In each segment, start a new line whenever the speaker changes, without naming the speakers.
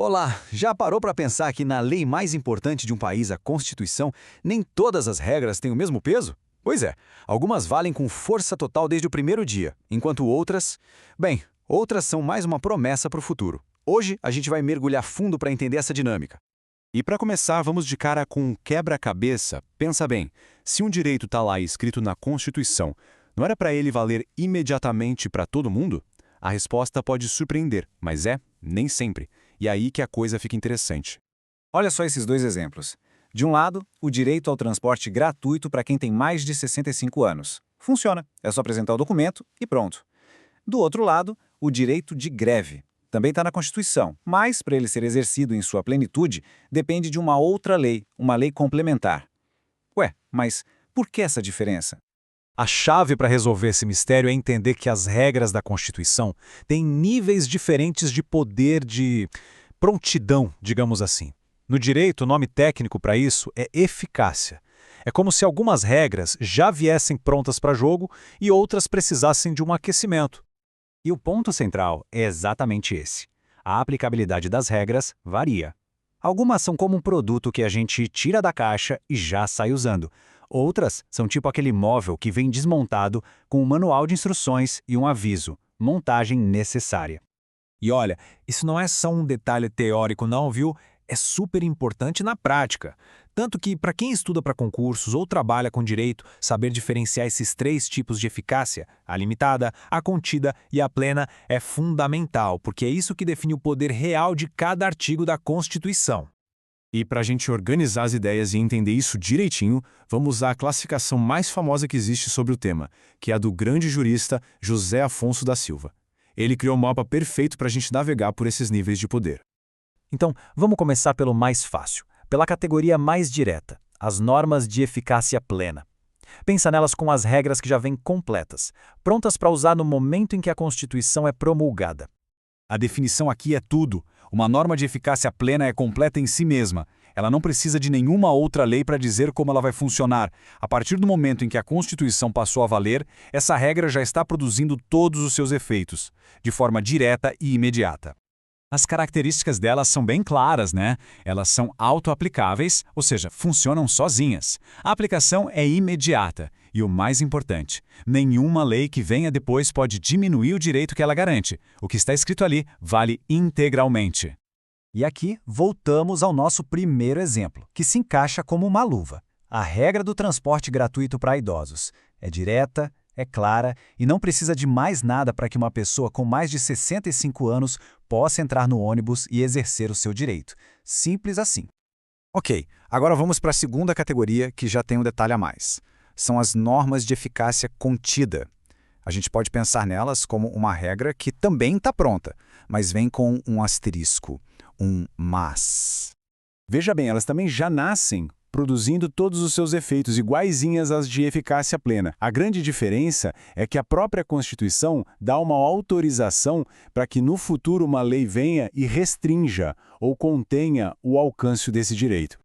Olá, já parou para pensar que na lei mais importante de um país, a Constituição, nem todas as regras têm o mesmo peso? Pois é, algumas valem com força total desde o primeiro dia, enquanto outras... Bem, outras são mais uma promessa para o futuro. Hoje a gente vai mergulhar fundo para entender essa dinâmica.
E para começar, vamos de cara com um quebra-cabeça. Pensa bem, se um direito está lá escrito na Constituição, não era para ele valer imediatamente para todo mundo? A resposta pode surpreender, mas nem sempre. E aí que a coisa fica interessante.
Olha só esses dois exemplos. De um lado, o direito ao transporte gratuito para quem tem mais de 65 anos. Funciona, é só apresentar o documento e pronto. Do outro lado, o direito de greve. Também está na Constituição, mas, para ele ser exercido em sua plenitude, depende de uma outra lei, uma lei complementar. Ué, mas por que essa diferença?
A chave para resolver esse mistério é entender que as regras da Constituição têm níveis diferentes de poder de prontidão, digamos assim. No direito, o nome técnico para isso é eficácia. É como se algumas regras já viessem prontas para jogo e outras precisassem de um aquecimento.
E o ponto central é exatamente esse. A aplicabilidade das regras varia. Algumas são como um produto que a gente tira da caixa e já sai usando. Outras são tipo aquele móvel que vem desmontado com um manual de instruções e um aviso, montagem necessária.
E olha, isso não é só um detalhe teórico não, viu? É super importante na prática. Tanto que, para quem estuda para concursos ou trabalha com direito, saber diferenciar esses três tipos de eficácia, a limitada, a contida e a plena, é fundamental, porque é isso que define o poder real de cada artigo da Constituição.
E para a gente organizar as ideias e entender isso direitinho, vamos usar a classificação mais famosa que existe sobre o tema, que é a do grande jurista José Afonso da Silva. Ele criou um mapa perfeito para a gente navegar por esses níveis de poder.
Então, vamos começar pelo mais fácil, pela categoria mais direta, as normas de eficácia plena. Pensa nelas com as regras que já vêm completas, prontas para usar no momento em que a Constituição é promulgada.
A definição aqui é tudo. Uma norma de eficácia plena é completa em si mesma. Ela não precisa de nenhuma outra lei para dizer como ela vai funcionar. A partir do momento em que a Constituição passou a valer, essa regra já está produzindo todos os seus efeitos, de forma direta e imediata.
As características delas são bem claras, né? Elas são auto-aplicáveis, ou seja, funcionam sozinhas. A aplicação é imediata. E o mais importante, nenhuma lei que venha depois pode diminuir o direito que ela garante. O que está escrito ali vale integralmente.
E aqui voltamos ao nosso primeiro exemplo, que se encaixa como uma luva. A regra do transporte gratuito para idosos. É direta, é clara e não precisa de mais nada para que uma pessoa com mais de 65 anos possa entrar no ônibus e exercer o seu direito. Simples assim.
Ok, agora vamos para a segunda categoria, que já tem um detalhe a mais. São as normas de eficácia contida. A gente pode pensar nelas como uma regra que também está pronta, mas vem com um asterisco, um mas.
Veja bem, elas também já nascem produzindo todos os seus efeitos iguaizinhas às de eficácia plena. A grande diferença é que a própria Constituição dá uma autorização para que no futuro uma lei venha e restrinja ou contenha o alcance desse direito.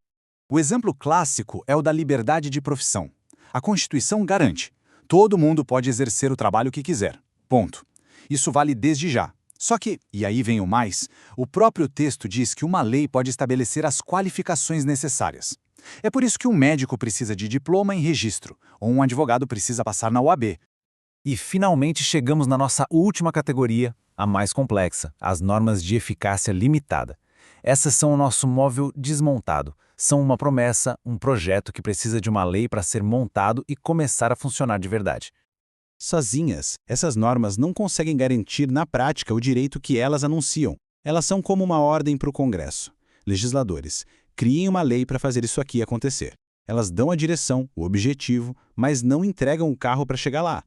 O exemplo clássico é o da liberdade de profissão. A Constituição garante: todo mundo pode exercer o trabalho que quiser. Ponto. Isso vale desde já. Só que, e aí vem o mais, o próprio texto diz que uma lei pode estabelecer as qualificações necessárias. É por isso que um médico precisa de diploma em registro, ou um advogado precisa passar na OAB.
E finalmente chegamos na nossa última categoria, a mais complexa, as normas de eficácia limitada. Essas são o nosso móvel desmontado. São uma promessa, um projeto que precisa de uma lei para ser montado e começar a funcionar de verdade.
Sozinhas, essas normas não conseguem garantir na prática o direito que elas anunciam. Elas são como uma ordem para o Congresso. Legisladores, criem uma lei para fazer isso aqui acontecer. Elas dão a direção, o objetivo, mas não entregam o carro para chegar lá.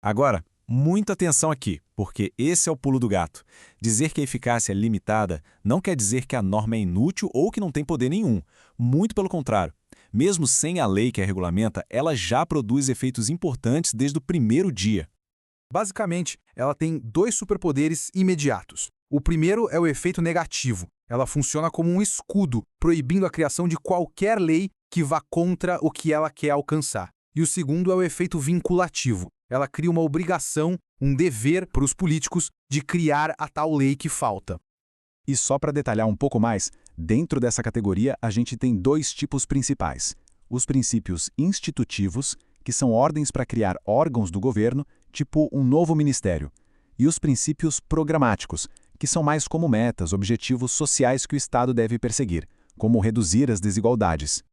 Agora, muita atenção aqui, porque esse é o pulo do gato. Dizer que a eficácia é limitada não quer dizer que a norma é inútil ou que não tem poder nenhum. Muito pelo contrário. Mesmo sem a lei que a regulamenta, ela já produz efeitos importantes desde o primeiro dia.
Basicamente, ela tem dois superpoderes imediatos. O primeiro é o efeito negativo. Ela funciona como um escudo, proibindo a criação de qualquer lei que vá contra o que ela quer alcançar. E o segundo é o efeito vinculativo. Ela cria uma obrigação, um dever para os políticos de criar a tal lei que falta.
E só para detalhar um pouco mais, dentro dessa categoria a gente tem 2 tipos principais. Os princípios institutivos, que são ordens para criar órgãos do governo, tipo um novo ministério, e os princípios programáticos, que são mais como metas, objetivos sociais que o Estado deve perseguir, como reduzir as desigualdades.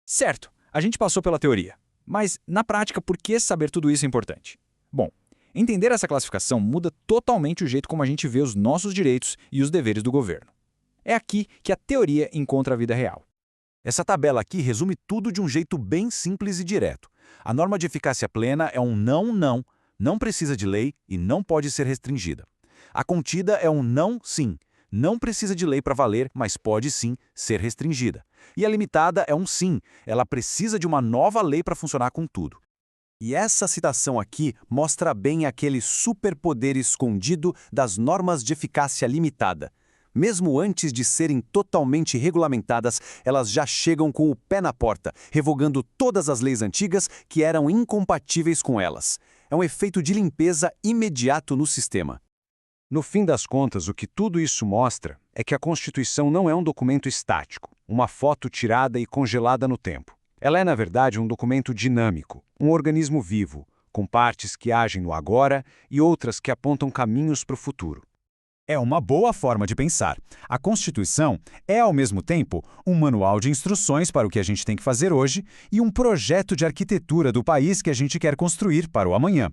Certo, a gente passou pela teoria. Mas, na prática, por que saber tudo isso é importante? Bom, entender essa classificação muda totalmente o jeito como a gente vê os nossos direitos e os deveres do governo. É aqui que a teoria encontra a vida real.
Essa tabela aqui resume tudo de um jeito bem simples e direto. A norma de eficácia plena é um não, não precisa de lei e não pode ser restringida. A contida é um não, sim, não precisa de lei para valer, mas pode sim ser restringida. E a limitada é um sim, ela precisa de uma nova lei para funcionar com tudo. E essa citação aqui mostra bem aquele superpoder escondido das normas de eficácia limitada. Mesmo antes de serem totalmente regulamentadas, elas já chegam com o pé na porta, revogando todas as leis antigas que eram incompatíveis com elas. É um efeito de limpeza imediato no sistema.
No fim das contas, o que tudo isso mostra é que a Constituição não é um documento estático, uma foto tirada e congelada no tempo. Ela é, na verdade, um documento dinâmico, um organismo vivo, com partes que agem no agora e outras que apontam caminhos para o futuro.
É uma boa forma de pensar. A Constituição é, ao mesmo tempo, um manual de instruções para o que a gente tem que fazer hoje e um projeto de arquitetura do país que a gente quer construir para o amanhã.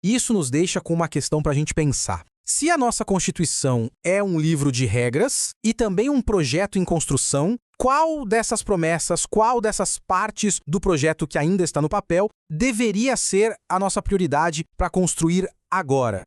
Isso nos deixa com uma questão para a gente pensar. Se a nossa Constituição é um livro de regras e também um projeto em construção, qual dessas promessas, qual dessas partes do projeto que ainda está no papel deveria ser a nossa prioridade para construir agora?